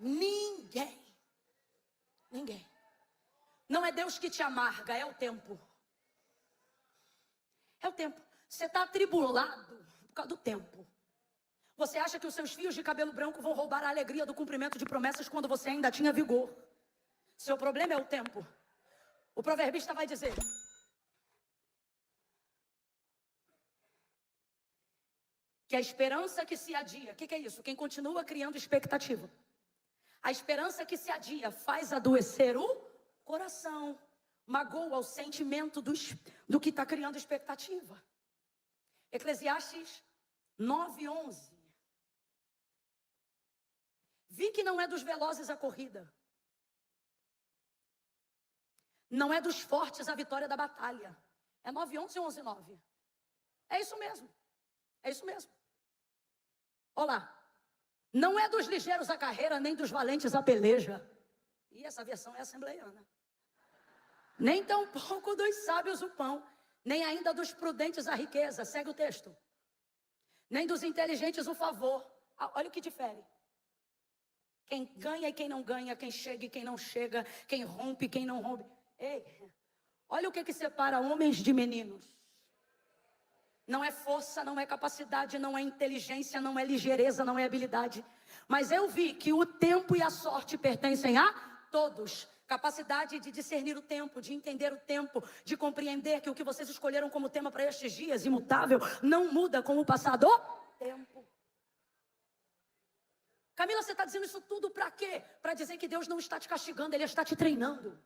Ninguém. Ninguém. Não é Deus que te amarga, é o tempo. É o tempo. Você está atribulado por causa do tempo. Você acha que os seus fios de cabelo branco vão roubar a alegria do cumprimento de promessas quando você ainda tinha vigor. Seu problema é o tempo. O proverbista vai dizer: que a esperança que se adia, o que é isso? Quem continua criando expectativa. A esperança que se adia faz adoecer o coração, magoa o sentimento do que está criando expectativa. Eclesiastes 9:11. Vi que não é dos velozes a corrida, não é dos fortes a vitória da batalha. É 9:11 ou 11:9? É isso mesmo. É isso mesmo. Olá. Não é dos ligeiros a carreira, nem dos valentes a peleja. E essa versão é assembleiana. Nem tampouco dos sábios o pão, nem ainda dos prudentes a riqueza. Segue o texto. Nem dos inteligentes o favor. Olha o que difere. Quem ganha e quem não ganha, quem chega e quem não chega, quem rompe e quem não rompe. Ei, olha o que separa homens de meninos. Não é força, não é capacidade, não é inteligência, não é ligeireza, não é habilidade. Mas eu vi que o tempo e a sorte pertencem a todos. Capacidade de discernir o tempo, de entender o tempo, de compreender que o que vocês escolheram como tema para estes dias, imutável, não muda com o passar do tempo. Camila, você está dizendo isso tudo para quê? Para dizer que Deus não está te castigando, Ele está te treinando.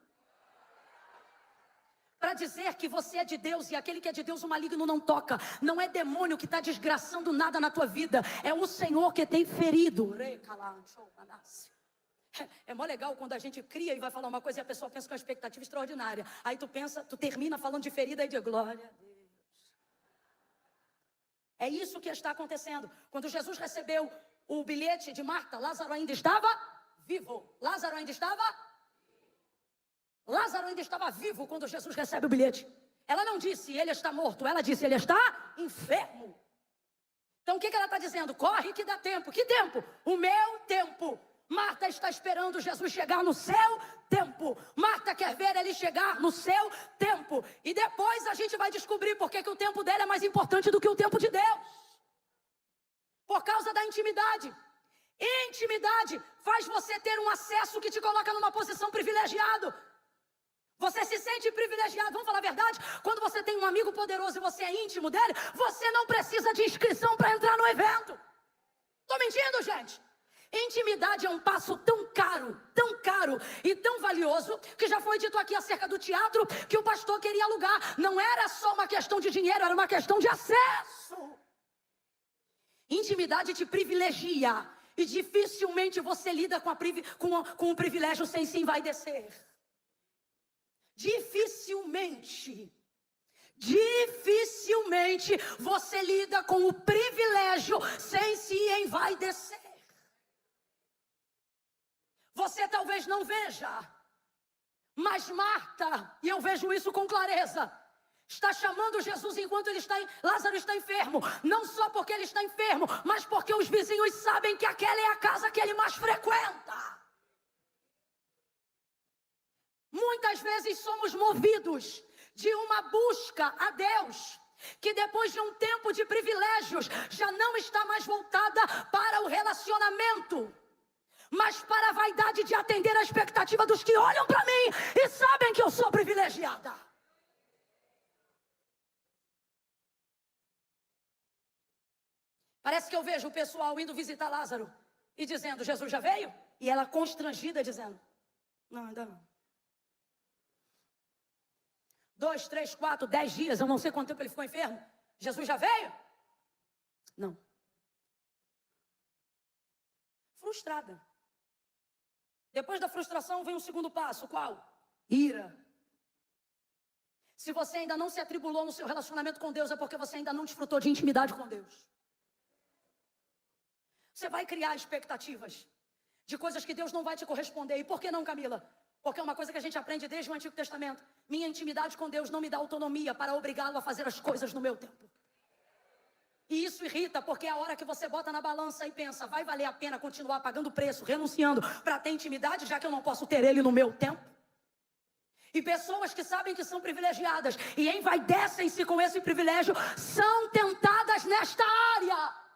Para dizer que você é de Deus e aquele que é de Deus o maligno não toca. Não é demônio que está desgraçando nada na tua vida. É o Senhor que tem ferido. É mó legal quando a gente cria e vai falar uma coisa e a pessoa pensa com uma expectativa extraordinária. Aí tu termina falando de ferida e de glória a Deus. É isso que está acontecendo. Quando Jesus recebeu o bilhete de Marta, Lázaro ainda estava vivo. Lázaro ainda estava vivo quando Jesus recebe o bilhete. Ela não disse, ele está morto. Ela disse, ele está enfermo. Então o que ela está dizendo? Corre que dá tempo. Que tempo? O meu tempo. Marta está esperando Jesus chegar no seu tempo. Marta quer ver ele chegar no seu tempo. E depois a gente vai descobrir por que o tempo dela é mais importante do que o tempo de Deus. Por causa da intimidade. Intimidade faz você ter um acesso que te coloca numa posição privilegiada. Você se sente privilegiado, vamos falar a verdade? Quando você tem um amigo poderoso e você é íntimo dele, você não precisa de inscrição para entrar no evento. Estou mentindo, gente? Intimidade é um passo tão caro e tão valioso, que já foi dito aqui acerca do teatro, que o pastor queria alugar. Não era só uma questão de dinheiro, era uma questão de acesso. Intimidade te privilegia, e dificilmente você lida com o privilégio sem se envaidecer. Dificilmente você lida com o privilégio sem se envaidecer. Você talvez não veja, mas Marta, e eu vejo isso com clareza, está chamando Jesus enquanto Lázaro está enfermo. Não só porque ele está enfermo, mas porque os vizinhos sabem que aquela é a casa que ele mais frequenta. Muitas vezes somos movidos de uma busca a Deus, que depois de um tempo de privilégios, já não está mais voltada para o relacionamento, mas para a vaidade de atender a expectativa dos que olham para mim e sabem que eu sou privilegiada. Parece que eu vejo o pessoal indo visitar Lázaro e dizendo, Jesus já veio? E ela constrangida dizendo, não, ainda não. 2, 3, 4, 10 dias, eu não sei quanto tempo ele ficou enfermo. Jesus já veio? Não. Frustrada. Depois da frustração vem o segundo passo, qual? Ira. Se você ainda não se atribulou no seu relacionamento com Deus, é porque você ainda não desfrutou de intimidade com Deus. Você vai criar expectativas de coisas que Deus não vai te corresponder. E por que não, Camila? Porque é uma coisa que a gente aprende desde o Antigo Testamento. Minha intimidade com Deus não me dá autonomia para obrigá-lo a fazer as coisas no meu tempo. E isso irrita, porque é a hora que você bota na balança e pensa, vai valer a pena continuar pagando preço, renunciando para ter intimidade, já que eu não posso ter ele no meu tempo? E pessoas que sabem que são privilegiadas e envaidecem-se com esse privilégio, são tentadas nesta área.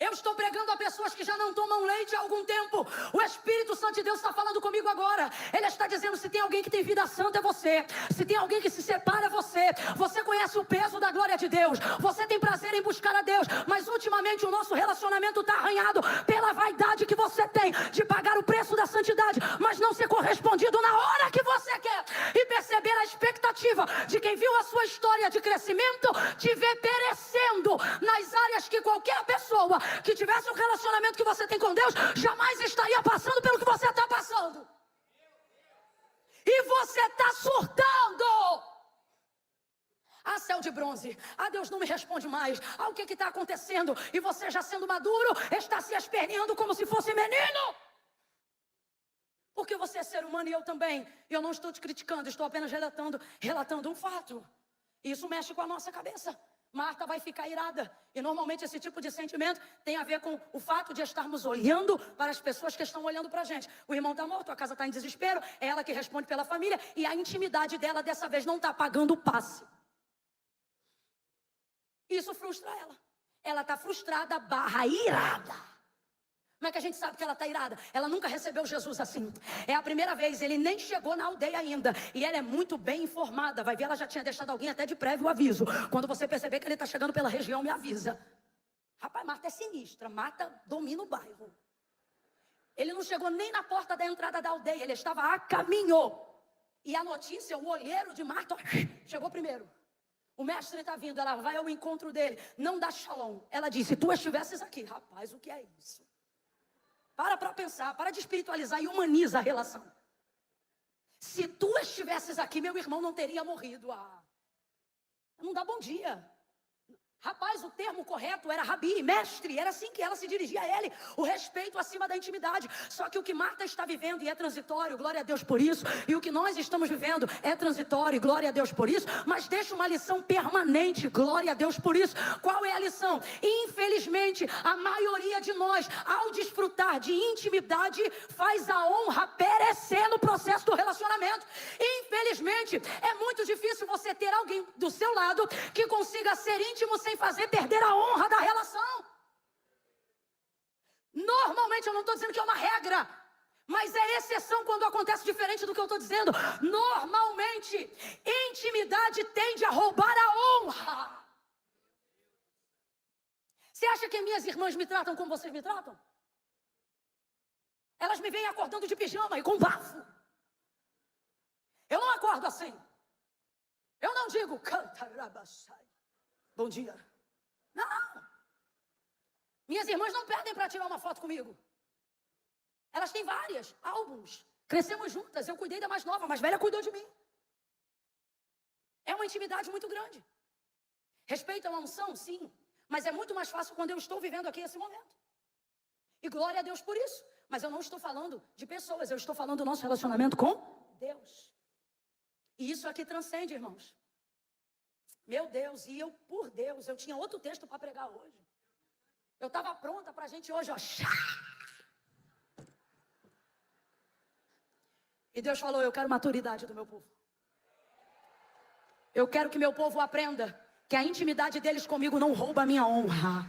Eu estou pregando a pessoas que já não tomam leite há algum tempo. O Espírito Santo de Deus está falando comigo agora. Ele está dizendo, se tem alguém que tem vida santa é você. Se tem alguém que se separa é você. Você conhece o peso da glória de Deus. Você tem prazer em buscar a Deus. Mas ultimamente o nosso relacionamento está arranhado pela vaidade que você tem de pagar o preço da santidade, mas não ser correspondido na hora que você quer. E perceber a expectativa de quem viu a sua história de crescimento te ver perecendo nas áreas que qualquer pessoa que tivesse um relacionamento que você tem com Deus, jamais estaria passando pelo que você está passando. E você está surtando. Ah, céu de bronze. Ah, Deus não me responde mais. Ah, o que está acontecendo? E você, já sendo maduro, está se esperneando como se fosse menino. Porque você é ser humano e eu também. E eu não estou te criticando, estou apenas relatando um fato. Isso mexe com a nossa cabeça. Marta vai ficar irada. E normalmente esse tipo de sentimento tem a ver com o fato de estarmos olhando para as pessoas que estão olhando para a gente. O irmão está morto, a casa está em desespero, é ela que responde pela família, e a intimidade dela dessa vez não está pagando o passe. Isso frustra ela. Ela está frustrada / irada. Como é que a gente sabe que ela está irada? Ela nunca recebeu Jesus assim. É a primeira vez, ele nem chegou na aldeia ainda. E ela é muito bem informada. Vai ver, ela já tinha deixado alguém até de prévio aviso. Quando você perceber que ele está chegando pela região, me avisa. Rapaz, Marta é sinistra. Marta domina o bairro. Ele não chegou nem na porta da entrada da aldeia. Ele estava a caminho. E a notícia, o olheiro de Marta, chegou primeiro. O mestre está vindo, ela vai ao encontro dele. Não dá shalom. Ela disse, se tu estivesses aqui. Rapaz, o que é isso? Para pensar, para de espiritualizar e humaniza a relação. Se tu estivesses aqui, meu irmão não teria morrido. Não dá bom dia. Rapaz, o termo correto era rabi, mestre. Era assim que ela se dirigia a ele. O respeito acima da intimidade. Só que o que Marta está vivendo e é transitório, glória a Deus por isso. E o que nós estamos vivendo é transitório, glória a Deus por isso. Mas deixa uma lição permanente, glória a Deus por isso. Qual é a lição? Infelizmente, a maioria de nós, ao desfrutar de intimidade, faz a honra perecer no processo do relacionamento. Infelizmente, é muito difícil você ter alguém do seu lado que consiga ser íntimo sem fazer perder a honra da relação. Normalmente, eu não estou dizendo que é uma regra, mas é exceção quando acontece diferente do que eu estou dizendo. Normalmente, intimidade tende a roubar a honra. Você acha que minhas irmãs me tratam como vocês me tratam? Elas me veem acordando de pijama e com bafo. Eu não acordo assim. Eu não digo, canta rabassai. Bom dia. Não. Minhas irmãs não pedem para tirar uma foto comigo. Elas têm várias álbuns. Crescemos juntas. Eu cuidei da mais nova, a mais velha cuidou de mim. É uma intimidade muito grande. Respeitam a unção? Sim. Mas é muito mais fácil quando eu estou vivendo aqui esse momento. E glória a Deus por isso. Mas eu não estou falando de pessoas. Eu estou falando do nosso relacionamento com Deus. E isso aqui transcende, irmãos. Meu Deus, e eu, por Deus, eu tinha outro texto para pregar hoje. Eu estava pronta para a gente hoje, ó. E Deus falou, eu quero maturidade do meu povo. Eu quero que meu povo aprenda que a intimidade deles comigo não rouba a minha honra.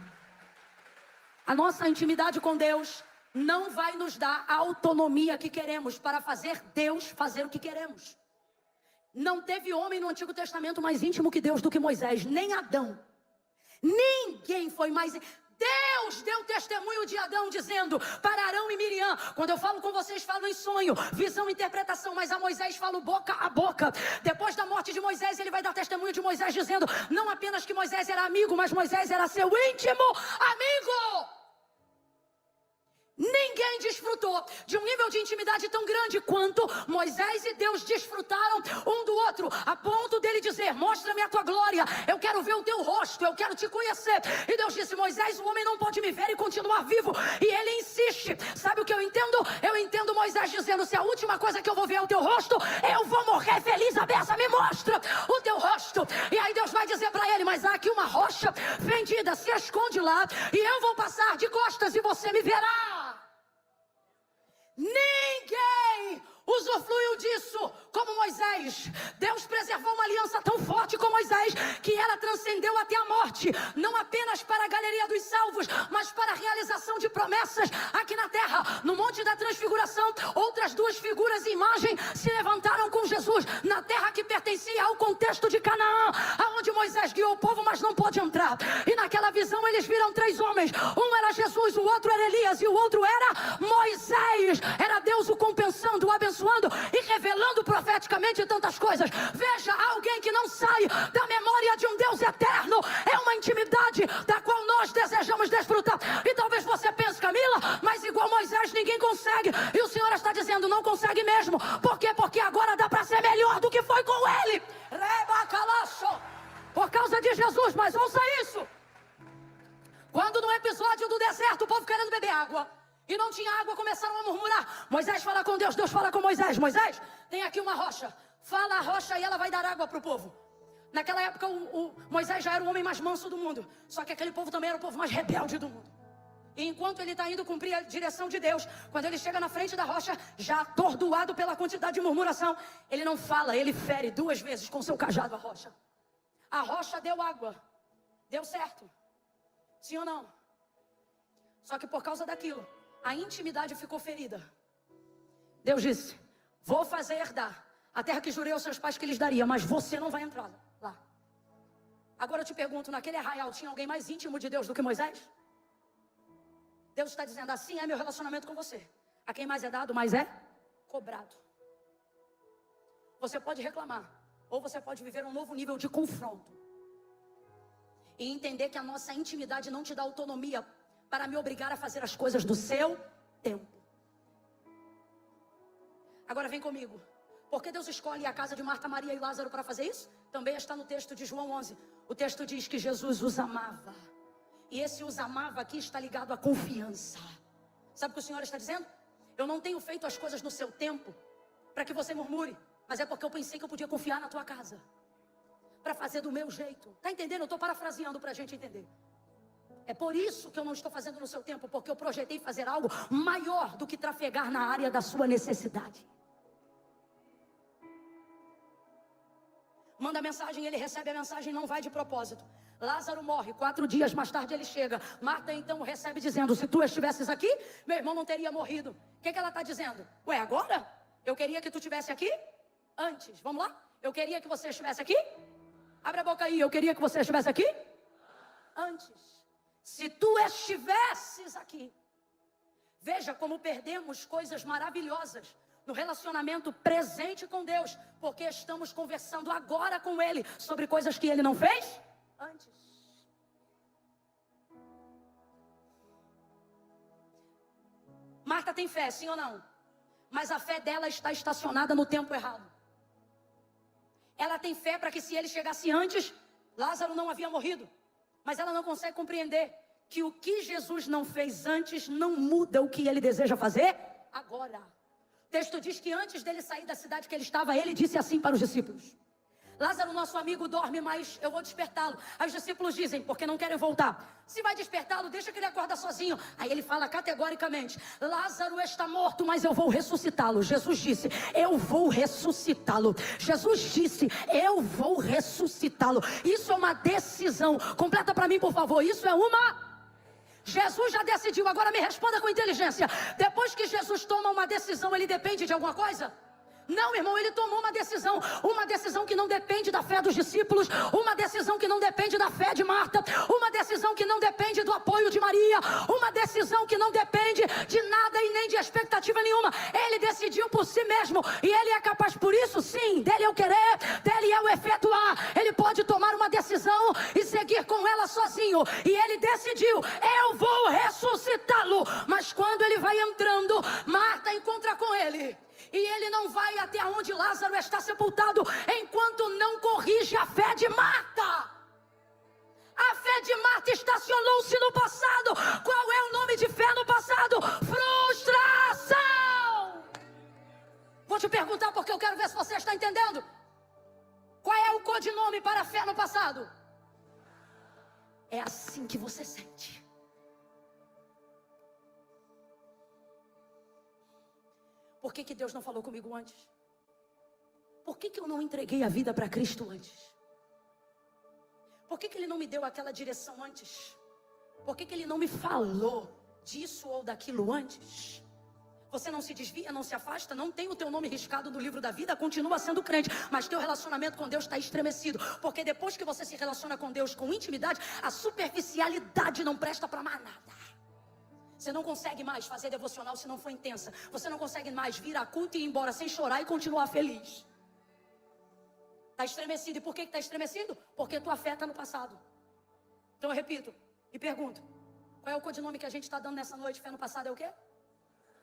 A nossa intimidade com Deus não vai nos dar a autonomia que queremos para fazer Deus fazer o que queremos. Não teve homem no Antigo Testamento mais íntimo que Deus do que Moisés, nem Adão. Ninguém foi mais... Deus deu testemunho de Adão dizendo para Arão e Miriam, quando eu falo com vocês, falo em sonho, visão, interpretação, mas a Moisés falo boca a boca. Depois da morte de Moisés, ele vai dar testemunho de Moisés dizendo, não apenas que Moisés era amigo, mas Moisés era seu íntimo amigo. Ninguém desfrutou de um nível de intimidade tão grande quanto Moisés e Deus desfrutaram um do outro, a ponto dele dizer, mostra-me a tua glória, eu quero ver o teu rosto, eu quero te conhecer. E Deus disse, Moisés, o homem não pode me ver e continuar vivo. E ele insiste, sabe o que eu entendo? Eu entendo Moisés dizendo, se a última coisa que eu vou ver é o teu rosto, eu vou morrer feliz a beça, me mostra o teu rosto. E aí Deus vai dizer para ele, mas há aqui uma rocha Elia, se esconde lá, e eu vou passar de costas e você me verá. Ninguém usufruiu disso como Moisés. Deus preservou uma aliança tão forte com Moisés que ela transcendeu até a morte, não apenas para a galeria dos salvos, mas para a realização de promessas aqui na terra. No Monte da Transfiguração, outras duas figuras e imagem se levantaram com Jesus na terra que pertencia ao contexto de Canaã, aonde Moisés guiou o povo, mas não pôde entrar. E naquela visão eles viram três homens. Um era Jesus, o outro era Elias e o outro era Moisés. Era Deus o compensando, o abençoando e revelando profeticamente tantas coisas. Veja, alguém que não sai da memória de um Deus eterno é uma intimidade da qual nós desejamos desfrutar. E talvez você pense, Camila, mas igual Moisés ninguém consegue. E o Senhor está dizendo, não consegue mesmo. Por quê? Porque agora dá para ser melhor do que foi com ele. Por causa de Jesus, mas ouça isso. Quando no episódio do deserto o povo querendo beber água e não tinha água, começaram a murmurar. Moisés fala com Deus, Deus fala com Moisés. Moisés, tem aqui uma rocha. Fala a rocha e ela vai dar água para o povo. Naquela época o Moisés já era o homem mais manso do mundo. Só que aquele povo também era o povo mais rebelde do mundo. E enquanto ele está indo cumprir a direção de Deus, quando ele chega na frente da rocha, já atordoado pela quantidade de murmuração, ele não fala, ele fere 2 vezes com seu cajado a rocha. A rocha deu água. Deu certo. Sim ou não? Só que por causa daquilo, a intimidade ficou ferida. Deus disse, vou fazer herdar a terra que jurei aos seus pais que lhes daria, mas você não vai entrar lá. Agora eu te pergunto, naquele arraial tinha alguém mais íntimo de Deus do que Moisés? Deus está dizendo, assim é meu relacionamento com você. A quem mais é dado, mais é cobrado. Você pode reclamar, ou você pode viver um novo nível de confronto. E entender que a nossa intimidade não te dá autonomia para me obrigar a fazer as coisas do seu tempo. Agora vem comigo. Por que Deus escolhe a casa de Marta, Maria e Lázaro para fazer isso? Também está no texto de João 11. O texto diz que Jesus os amava. E esse os amava aqui está ligado à confiança. Sabe o que o Senhor está dizendo? Eu não tenho feito as coisas no seu tempo para que você murmure, mas é porque eu pensei que eu podia confiar na tua casa, para fazer do meu jeito. Tá entendendo? Eu estou parafraseando para a gente entender. É por isso que eu não estou fazendo no seu tempo, porque eu projetei fazer algo maior do que trafegar na área da sua necessidade. Manda a mensagem, ele recebe a mensagem, não vai de propósito. Lázaro morre, 4 dias mais tarde ele chega. Marta então recebe dizendo, se tu estivesses aqui, meu irmão não teria morrido. O que ela está dizendo? Ué, agora? Eu queria que tu estivesse aqui antes. Vamos lá? Eu queria que você estivesse aqui. Abre a boca aí, eu queria que você estivesse aqui antes. Se tu estivesses aqui. Veja como perdemos coisas maravilhosas no relacionamento presente com Deus, porque estamos conversando agora com Ele sobre coisas que Ele não fez antes. Marta tem fé, sim ou não? Mas a fé dela está estacionada no tempo errado. Ela tem fé para que se ele chegasse antes, Lázaro não havia morrido. Mas ela não consegue compreender que o que Jesus não fez antes não muda o que ele deseja fazer agora. O texto diz que antes dele sair da cidade que ele estava, ele disse assim para os discípulos: Lázaro, nosso amigo, dorme, mas eu vou despertá-lo. Aí os discípulos dizem, porque não querem voltar: se vai despertá-lo, deixa que ele acorda sozinho. Aí ele fala categoricamente: Lázaro está morto, mas eu vou ressuscitá-lo. Jesus disse, eu vou ressuscitá-lo. Jesus disse, eu vou ressuscitá-lo. Isso é uma decisão. Completa para mim, por favor. Isso é uma... Jesus já decidiu. Agora me responda com inteligência. Depois que Jesus toma uma decisão, ele depende de alguma coisa? Não, irmão, ele tomou uma decisão que não depende da fé dos discípulos, uma decisão que não depende da fé de Marta, uma decisão que não depende do apoio de Maria, uma decisão que não depende de nada e nem de expectativa nenhuma. Ele decidiu por si mesmo, e ele é capaz, por isso sim, dele é o querer, dele é o efetuar. Ele pode tomar uma decisão e seguir com ela sozinho, e ele decidiu, eu vou ressuscitá-lo. Mas quando ele vai entrando, Marta encontra com ele, e ele não vai até onde Lázaro está sepultado, enquanto não corrige a fé de Marta. A fé de Marta estacionou-se no passado. Qual é o nome de fé no passado? Frustração. Vou te perguntar porque eu quero ver se você está entendendo. Qual é o codinome para a fé no passado? é assim que você sente. Por que Deus não falou comigo antes? Por que eu não entreguei a vida para Cristo antes? Por que Ele não me deu aquela direção antes? Por que Ele não me falou disso ou daquilo antes? Você não se desvia, não se afasta, não tem o teu nome riscado no livro da vida, continua sendo crente, mas teu relacionamento com Deus está estremecido, porque depois que você se relaciona com Deus com intimidade, a superficialidade não presta para mais nada. Você não consegue mais fazer devocional se não for intensa. Você não consegue mais vir a culto e ir embora sem chorar e continuar feliz. Está estremecido. E por que está estremecido? Porque tua fé está no passado. Então eu repito e pergunto: qual é o codinome que a gente está dando nessa noite? Fé no passado é o quê?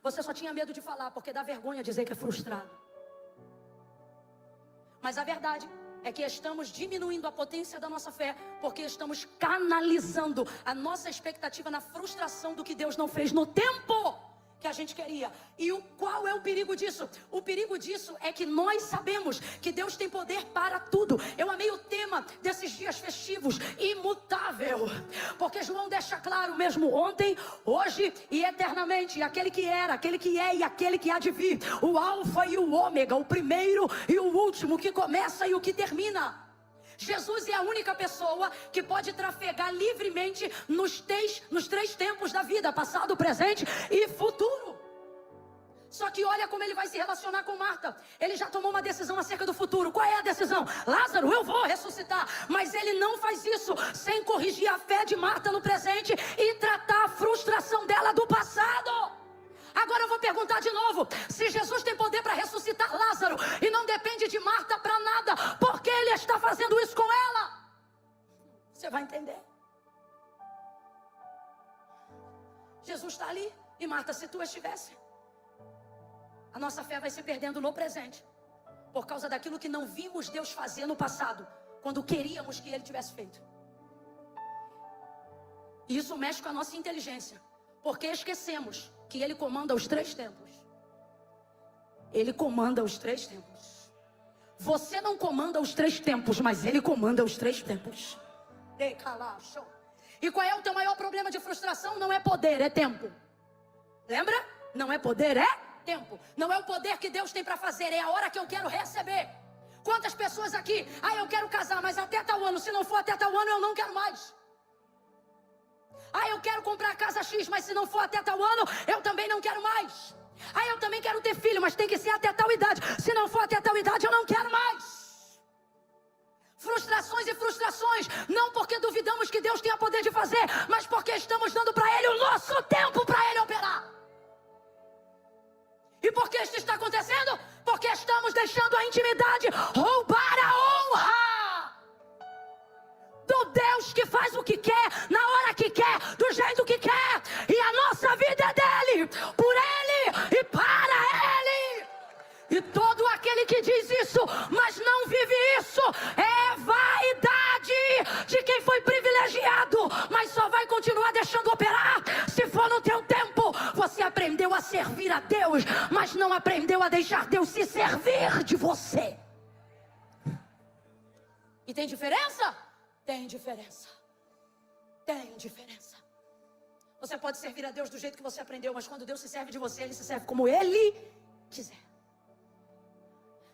Você só tinha medo de falar, porque dá vergonha dizer que é frustrado. Mas a verdade é que estamos diminuindo a potência da nossa fé, porque estamos canalizando a nossa expectativa na frustração do que Deus não fez no tempo que a gente queria. E qual é o perigo disso? O perigo disso é que nós sabemos que Deus tem poder para tudo. Eu amei o tema desses dias festivos, imutável, porque João deixa claro: mesmo ontem, hoje e eternamente, aquele que era, aquele que é e aquele que há de vir, o alfa e o ômega, o primeiro e o último, o que começa e o que termina. Jesus é a única pessoa que pode trafegar livremente nos três tempos da vida: passado, presente e futuro. Só que olha como ele vai se relacionar com Marta. Ele já tomou uma decisão acerca do futuro. Qual é a decisão? Lázaro, eu vou ressuscitar. Mas ele não faz isso sem corrigir a fé de Marta no presente e tratar a frustração dela do passado. Agora eu vou perguntar de novo: se Jesus tem poder para ressuscitar Lázaro e não depende de Marta para nada, por que Ele está fazendo isso com ela? Você vai entender. Jesus está ali e Marta, se tu estivesse, a nossa fé vai se perdendo no presente, por causa daquilo que não vimos Deus fazer no passado, quando queríamos que Ele tivesse feito. E isso mexe com a nossa inteligência, porque esquecemos que Ele comanda os 3 tempos. Ele comanda os 3 tempos. Você não comanda os 3 tempos, mas Ele comanda os 3 tempos. E qual é o teu maior problema de frustração? Não é poder, é tempo. Lembra? Não é poder, é tempo. Não é o poder que Deus tem para fazer, é a hora que eu quero receber. Quantas pessoas aqui: eu quero casar, mas até tal ano, se não for até tal ano, eu não quero mais. Eu quero comprar a casa X, mas se não for até tal ano, eu também não quero mais. Eu também quero ter filho, mas tem que ser até tal idade. Se não for até tal idade, eu não quero mais. Frustrações e frustrações, não porque duvidamos que Deus tenha poder de fazer, mas porque estamos dando para Ele o nosso tempo para Ele operar. E por que isso está acontecendo? Porque estamos deixando a intimidade roubar a honra do Deus que faz o que quer, na hora que quer, do jeito que quer. E a nossa vida é dele, por Ele e para Ele. E todo aquele que diz isso, mas não vive isso, é vaidade de quem foi privilegiado, mas só vai continuar deixando operar se for no teu tempo. Você aprendeu a servir a Deus, mas não aprendeu a deixar Deus se servir de você. E tem diferença? Tem diferença. Tem diferença. Você pode servir a Deus do jeito que você aprendeu, mas quando Deus se serve de você, Ele se serve como Ele quiser.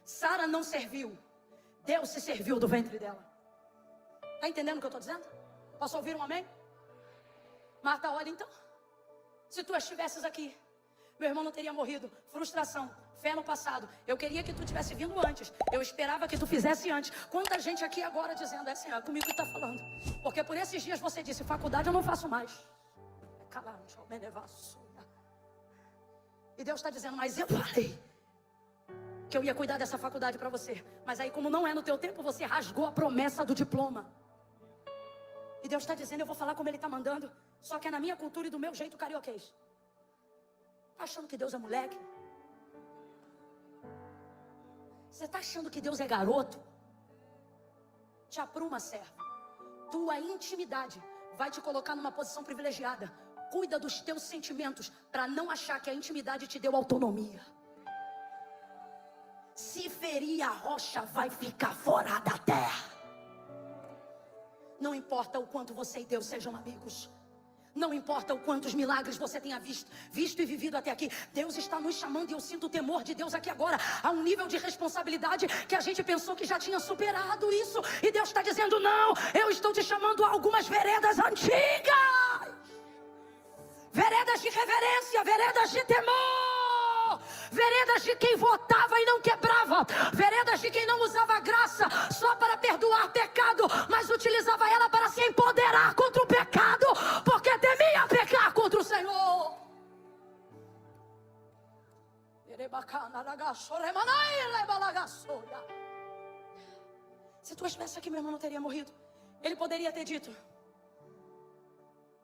Sara não serviu, Deus se serviu do ventre dela. Está entendendo o que eu estou dizendo? Posso ouvir um amém? Marta, olha então, se tu estivesses aqui, meu irmão não teria morrido. Frustração, fé no passado. Eu queria que tu tivesse vindo antes, eu esperava que tu fizesse antes. Quanta gente aqui agora dizendo: é assim, é comigo que está falando, porque por esses dias você disse: faculdade eu não faço mais. E Deus está dizendo: mas eu falei que eu ia cuidar dessa faculdade para você. Mas aí, como não é no teu tempo, você rasgou a promessa do diploma. E Deus está dizendo: eu vou falar como Ele está mandando, só que é na minha cultura e do meu jeito carioquês. Tá achando que Deus é moleque? Você está achando que Deus é garoto? Te apruma, servo. Tua intimidade vai te colocar numa posição privilegiada. Cuida dos teus sentimentos, para não achar que a intimidade te deu autonomia. Se ferir a rocha, vai ficar fora da terra. Não importa o quanto você e Deus sejam amigos. Não importa o quantos milagres você tenha visto e vivido até aqui. Deus está nos chamando e eu sinto o temor de Deus aqui agora. Há um nível de responsabilidade que a gente pensou que já tinha superado isso. E Deus está dizendo, não, eu estou te chamando a algumas veredas antigas. Veredas de reverência, veredas de temor. Veredas de quem votava e não quebrava. Veredas de quem não usava graça só para perdoar pecado, mas utilizava ela para se empoderar contra o pecado, porque temia pecar contra o Senhor. Se tu estivesse aqui, meu irmão não teria morrido. Ele poderia ter dito.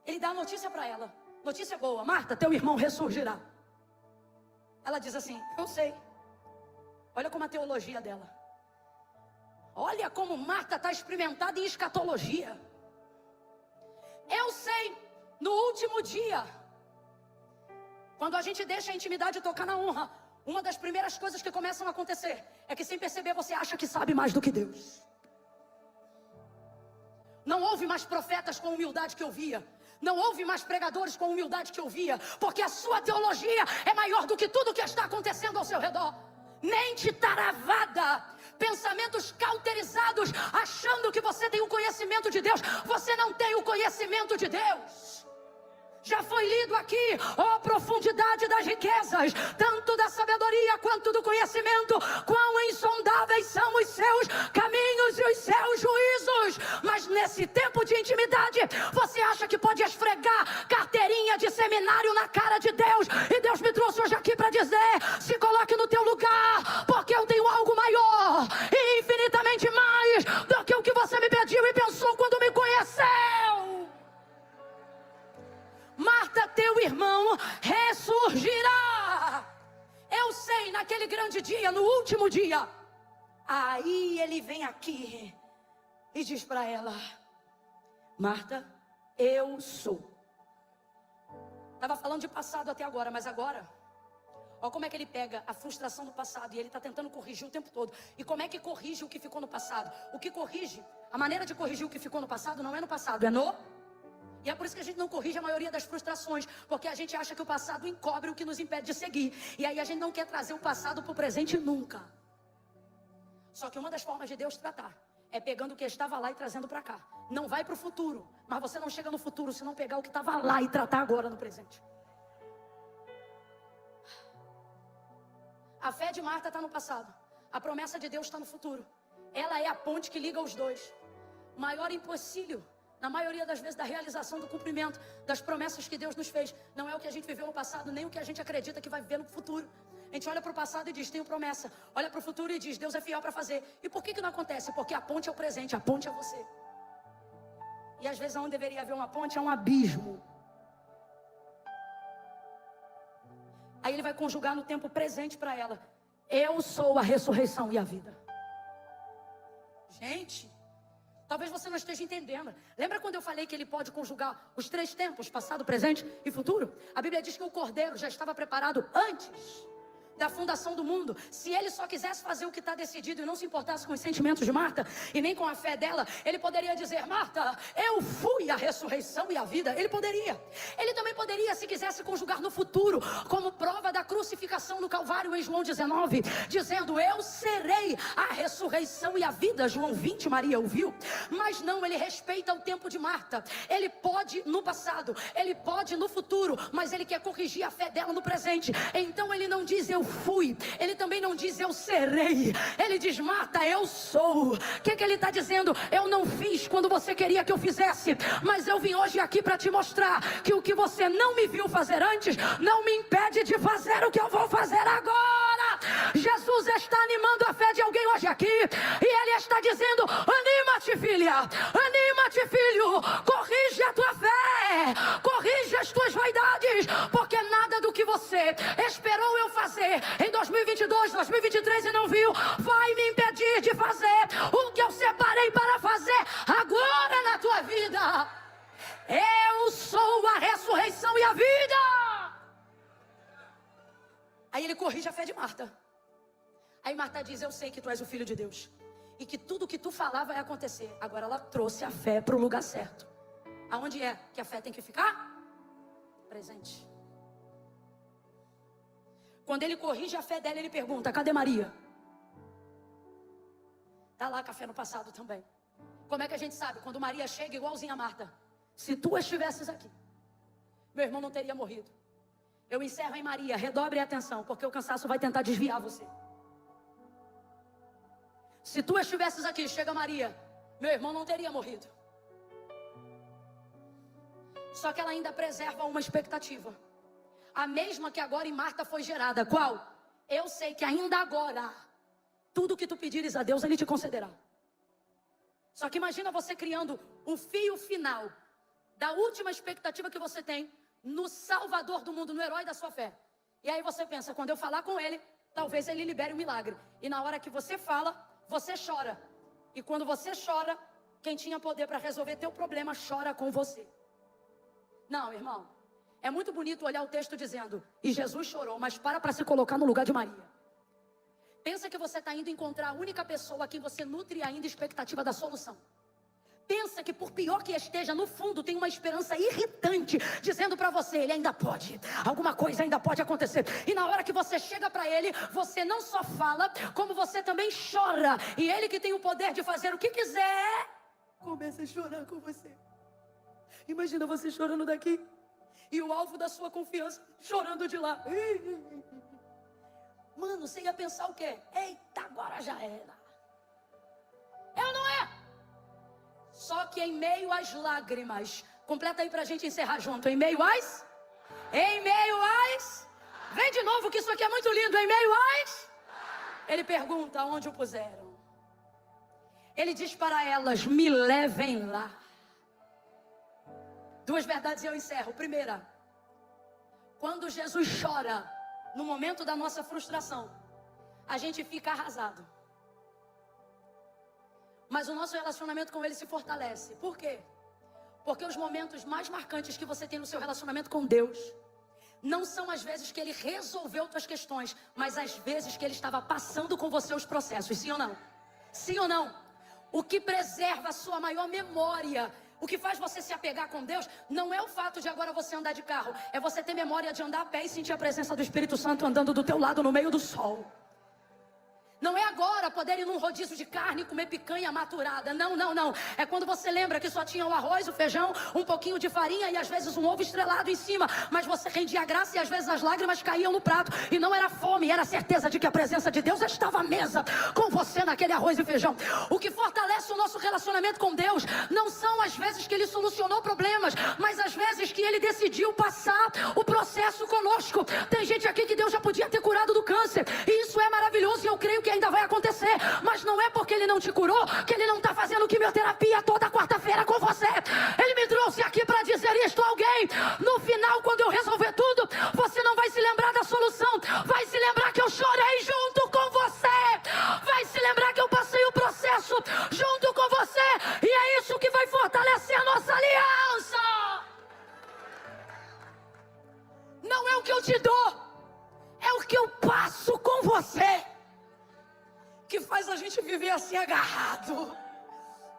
Ele dá a notícia para ela. Notícia boa: Marta, teu irmão ressurgirá. Ela diz assim, eu sei. Olha como a teologia dela. Olha como Marta está experimentada em escatologia. Eu sei, no último dia, quando a gente deixa a intimidade tocar na honra, uma das primeiras coisas que começam a acontecer é que sem perceber você acha que sabe mais do que Deus. Não houve mais profetas com humildade que eu via. Não houve mais pregadores com humildade que eu via, porque a sua teologia é maior do que tudo que está acontecendo ao seu redor. Mente taravada, pensamentos cauterizados, achando que você tem o conhecimento de Deus. Você não tem o conhecimento de Deus. Já foi lido aqui, ó profundidade das riquezas, tanto da sabedoria quanto do conhecimento, quão insondáveis são os seus caminhos e os seus juízos. Mas nesse tempo de intimidade, você acha que pode esfregar carteirinha de seminário na cara de Deus. E Deus me trouxe hoje aqui para dizer, se coloque no teu lugar, porque eu tenho algo maior e infinitamente mais do que o que você me pediu e pensou quando me conheceu. Marta, teu irmão ressurgirá. Eu sei, naquele grande dia, no último dia. Aí ele vem aqui e diz para ela, Marta, eu sou. Estava falando de passado até agora, mas agora, olha como é que ele pega a frustração do passado e ele está tentando corrigir o tempo todo. E como é que corrige o que ficou no passado? O que corrige, a maneira de corrigir o que ficou no passado não é no passado, é no... E é por isso que a gente não corrige a maioria das frustrações, porque a gente acha que o passado encobre o que nos impede de seguir. E aí a gente não quer trazer o passado para o presente nunca. Só que uma das formas de Deus tratar é pegando o que estava lá e trazendo para cá. Não vai para o futuro, mas você não chega no futuro se não pegar o que estava lá e tratar agora no presente. A fé de Marta está no passado. A promessa de Deus está no futuro. Ela é a ponte que liga os dois. O maior empecilho, na maioria das vezes, da realização do cumprimento das promessas que Deus nos fez, não é o que a gente viveu no passado, nem o que a gente acredita que vai viver no futuro. A gente olha para o passado e diz, tenho promessa. Olha para o futuro e diz, Deus é fiel para fazer. E por que não acontece? Porque a ponte é o presente, a ponte é você. E às vezes onde deveria haver uma ponte é um abismo. Aí ele vai conjugar no tempo presente para ela. Eu sou a ressurreição e a vida. Gente, talvez você não esteja entendendo. Lembra quando eu falei que ele pode conjugar os 3 tempos, passado, presente e futuro? A Bíblia diz que o cordeiro já estava preparado antes da fundação do mundo. Se ele só quisesse fazer o que está decidido e não se importasse com os sentimentos de Marta e nem com a fé dela, ele poderia dizer, Marta, eu fui a ressurreição e a vida. Ele poderia. Ele também poderia, se quisesse, conjugar no futuro, como prova da crucificação no Calvário em João 19, dizendo, eu serei a ressurreição e a vida. João 20, Maria ouviu. Mas não, ele respeita o tempo de Marta. Ele pode no passado, ele pode no futuro, mas ele quer corrigir a fé dela no presente. Então ele não diz eu fui, ele também não diz eu serei, ele diz Marta, eu sou. O que ele está dizendo? Eu não fiz quando você queria que eu fizesse, mas eu vim hoje aqui para te mostrar que o que você não me viu fazer antes não me impede de fazer o que eu vou fazer agora. Jesus está animando a fé de alguém hoje aqui e ele está dizendo, anima-te filha, anima-te filho, corrige a tua fé, corrige as tuas vaidades, porque nada do que você esperou eu fazer em 2022, 2023 e não viu, vai me impedir de fazer o que eu separei para fazer agora na tua vida. Eu sou a ressurreição e a vida. Aí ele corrige a fé de Marta. Aí Marta diz, eu sei que tu és o Filho de Deus. e que tudo que tu falar vai acontecer. Agora ela trouxe a fé para o lugar certo. Aonde é que a fé tem que ficar? Presente. Quando ele corrige a fé dela, ele pergunta: cadê Maria? Está lá com a fé no passado também. Como é que a gente sabe? Quando Maria chega igualzinha a Marta: se tu estivesses aqui, meu irmão não teria morrido. Eu encerro em Maria, redobre a atenção, porque o cansaço vai tentar desviar você. Se tu estivesses aqui, chega Maria, meu irmão não teria morrido. Só que ela ainda preserva uma expectativa. A mesma que agora em Marta foi gerada. Qual? Eu sei que ainda agora, tudo que tu pedires a Deus, Ele te concederá. Só que imagina você criando um fio final da última expectativa que você tem no Salvador do mundo, no herói da sua fé. E aí você pensa: quando eu falar com Ele, talvez Ele libere um milagre. E na hora que você fala, você chora. E quando você chora, quem tinha poder para resolver teu problema chora com você. Não, irmão. É muito bonito olhar o texto dizendo: e Jesus chorou, mas para se colocar no lugar de Maria. Pensa que você está indo encontrar a única pessoa a quem você nutre ainda expectativa da solução. Pensa que por pior que esteja, no fundo tem uma esperança irritante dizendo para você: ele ainda pode, alguma coisa ainda pode acontecer. E na hora que você chega para ele, você não só fala, como você também chora. E ele, que tem o poder de fazer o que quiser, começa a chorar com você. Imagina você chorando daqui e o alvo da sua confiança chorando de lá. Mano, você ia pensar o quê? Eita, agora já era. É ou não é? Só que em meio às lágrimas, completa aí pra gente encerrar junto. Em meio às? Vem de novo que isso aqui é muito lindo. Em meio às? Ele pergunta onde o puseram. Ele diz para elas: me levem lá. Duas verdades e eu encerro. Primeira, quando Jesus chora, no momento da nossa frustração, a gente fica arrasado. Mas o nosso relacionamento com Ele se fortalece. Por quê? Porque os momentos mais marcantes que você tem no seu relacionamento com Deus não são as vezes que Ele resolveu suas questões, mas as vezes que Ele estava passando com você os processos. Sim ou não? Sim ou não? O que preserva a sua maior memória, o que faz você se apegar com Deus, não é o fato de agora você andar de carro, é você ter memória de andar a pé e sentir a presença do Espírito Santo andando do teu lado no meio do sol. Não é agora poder ir num rodízio de carne e comer picanha maturada. Não, não, não. É quando você lembra que só tinha o arroz, o feijão, um pouquinho de farinha e às vezes um ovo estrelado em cima. Mas você rendia graça e às vezes as lágrimas caíam no prato. E não era fome, era a certeza de que a presença de Deus estava à mesa com você naquele arroz e feijão. O que fortalece o nosso relacionamento com Deus não são as vezes que Ele solucionou problemas, mas as vezes que Ele decidiu passar o processo conosco. Tem gente aqui que Deus já podia ter curado do câncer. E isso é maravilhoso e eu creio que ainda vai acontecer, mas não é porque Ele não te curou que Ele não está fazendo quimioterapia toda quarta-feira com você. Ele me trouxe aqui para dizer isto a alguém: no final, quando eu resolver tudo, você não vai se lembrar da solução, vai se lembrar que eu chorei junto com você, vai se lembrar que eu passei o processo junto com você, e é isso que vai fortalecer a nossa aliança. Não é o que eu te dou, é o que eu passo com você que faz a gente viver assim agarrado,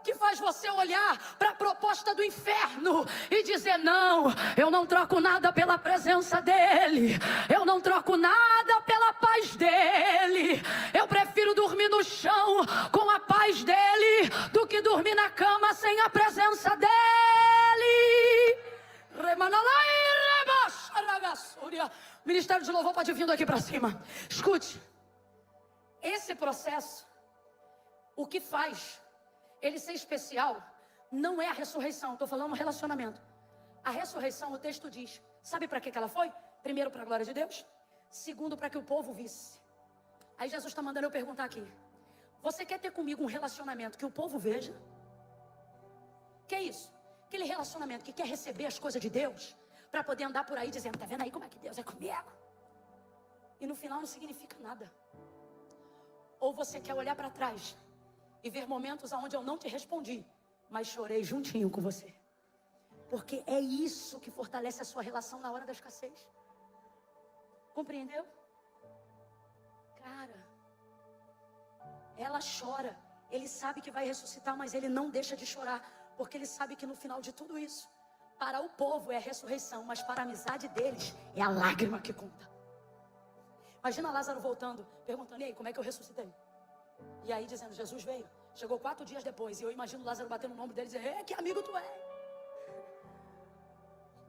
que faz você olhar para a proposta do inferno e dizer: não, eu não troco nada pela presença dele, eu não troco nada pela paz dele, eu prefiro dormir no chão com a paz dele do que dormir na cama sem a presença dele. O Ministério de Louvor pode vir aqui para cima. Escute. Esse processo, o que faz ele ser especial, não é a ressurreição. Estou falando um relacionamento. A ressurreição, o texto diz, sabe para que ela foi? Primeiro, para a glória de Deus. Segundo, para que o povo visse. Aí Jesus está mandando eu perguntar aqui: você quer ter comigo um relacionamento que o povo veja? Que é isso? Aquele relacionamento que quer receber as coisas de Deus, para poder andar por aí dizendo: tá vendo aí como é que Deus é comigo? E no final não significa nada. Ou você quer olhar para trás e ver momentos onde eu não te respondi, mas chorei juntinho com você? Porque é isso que fortalece a sua relação na hora da escassez. Compreendeu? Cara, ela chora, Ele sabe que vai ressuscitar, mas ele não deixa de chorar, porque ele sabe que no final de tudo isso, para o povo é a ressurreição, mas para a amizade deles é a lágrima que conta. Imagina Lázaro voltando, perguntando: e aí, como é que eu ressuscitei? E aí dizendo: Jesus veio. Chegou 4 dias depois, e eu imagino Lázaro batendo no ombro dele e dizendo: que amigo tu é?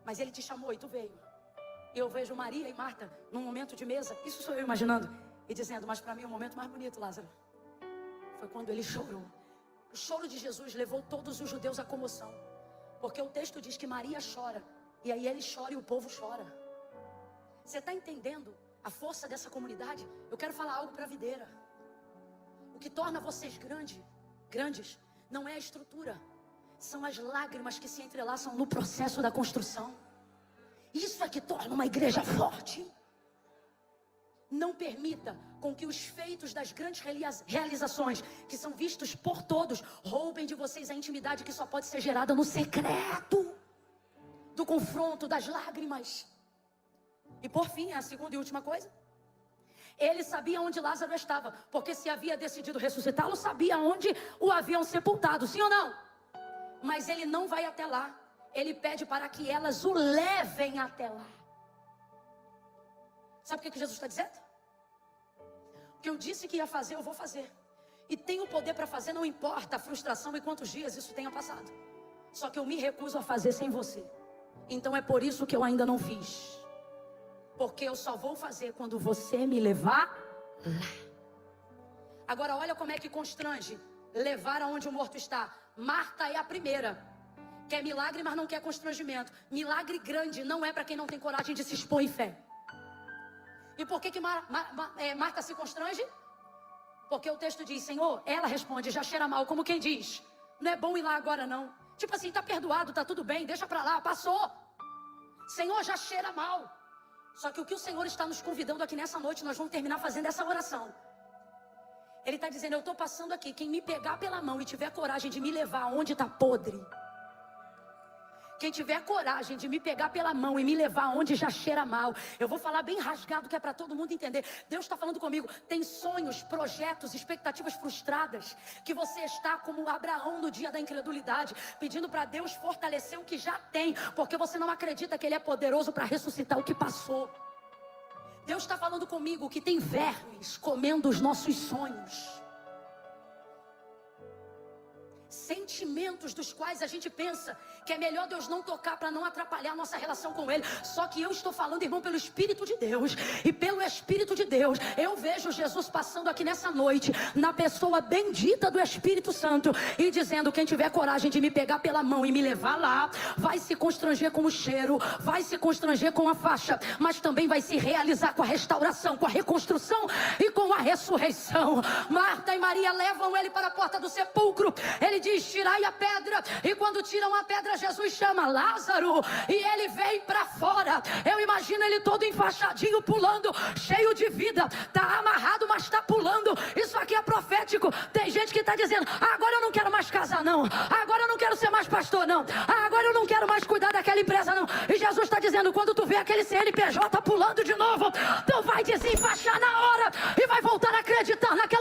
Mas ele te chamou e tu veio. E eu vejo Maria e Marta num momento de mesa, isso sou eu imaginando, e dizendo: mas para mim o momento mais bonito, Lázaro, foi quando ele chorou. O choro de Jesus levou todos os judeus à comoção, porque o texto diz que Maria chora, e aí ele chora e o povo chora. Você está entendendo a força dessa comunidade? Eu quero falar algo para a videira. O que torna vocês grandes, não é a estrutura, são as lágrimas que se entrelaçam no processo da construção. Isso é que torna uma igreja forte. Não permita com que os feitos das grandes realizações, que são vistos por todos, roubem de vocês a intimidade que só pode ser gerada no secreto, do confronto, das lágrimas. E por fim, a segunda e última coisa, ele sabia onde Lázaro estava, porque se havia decidido ressuscitá-lo, sabia onde o haviam sepultado, sim ou não? Mas ele não vai até lá, ele pede para que elas o levem até lá. Sabe o que Jesus está dizendo? O que eu disse que ia fazer, eu vou fazer. E tenho poder para fazer, não importa a frustração e quantos dias isso tenha passado. Só que eu me recuso a fazer sem você. Então é por isso que eu ainda não fiz. Porque eu só vou fazer quando você me levar lá. Agora olha como é que constrange levar aonde o morto está. Marta é a primeira. Quer milagre, mas não quer constrangimento. Milagre grande não é para quem não tem coragem de se expor em fé. E por que Marta se constrange? Porque o texto diz: Senhor, ela responde, já cheira mal, como quem diz: não é bom ir lá agora não. Tipo assim, tá perdoado, tá tudo bem, deixa pra lá, passou. Senhor, já cheira mal. Só que o que o Senhor está nos convidando aqui nessa noite, nós vamos terminar fazendo essa oração. Ele está dizendo: eu estou passando aqui, quem me pegar pela mão e tiver coragem de me levar onde está podre, quem tiver coragem de me pegar pela mão e me levar onde já cheira mal, eu vou falar bem rasgado que é para todo mundo entender. Deus está falando comigo. Tem sonhos, projetos, expectativas frustradas, que você está como Abraão no dia da incredulidade, pedindo para Deus fortalecer o que já tem, porque você não acredita que Ele é poderoso para ressuscitar o que passou. Deus está falando comigo que tem vermes comendo os nossos sonhos, sentimentos dos quais a gente pensa que é melhor Deus não tocar para não atrapalhar a nossa relação com Ele. Só que eu estou falando, irmão, pelo Espírito de Deus, e pelo Espírito de Deus eu vejo Jesus passando aqui nessa noite, na pessoa bendita do Espírito Santo, e dizendo: quem tiver coragem de me pegar pela mão e me levar lá, vai se constranger com o cheiro, vai se constranger com a faixa, mas também vai se realizar com a restauração, com a reconstrução e com a ressurreição. Marta e Maria levam ele para a porta do sepulcro. Ele diz: tirai a pedra. E quando tiram a pedra, Jesus chama Lázaro, e ele vem para fora. Eu imagino ele todo enfaixadinho, pulando, cheio de vida. Tá amarrado, mas tá pulando. Isso aqui é profético. Tem gente que tá dizendo: agora eu não quero mais casar não, agora eu não quero ser mais pastor não, agora eu não quero mais cuidar daquela empresa não. E Jesus está dizendo: quando tu vê aquele CNPJ pulando de novo, tu vai desenfaixar na hora e vai voltar a acreditar naquele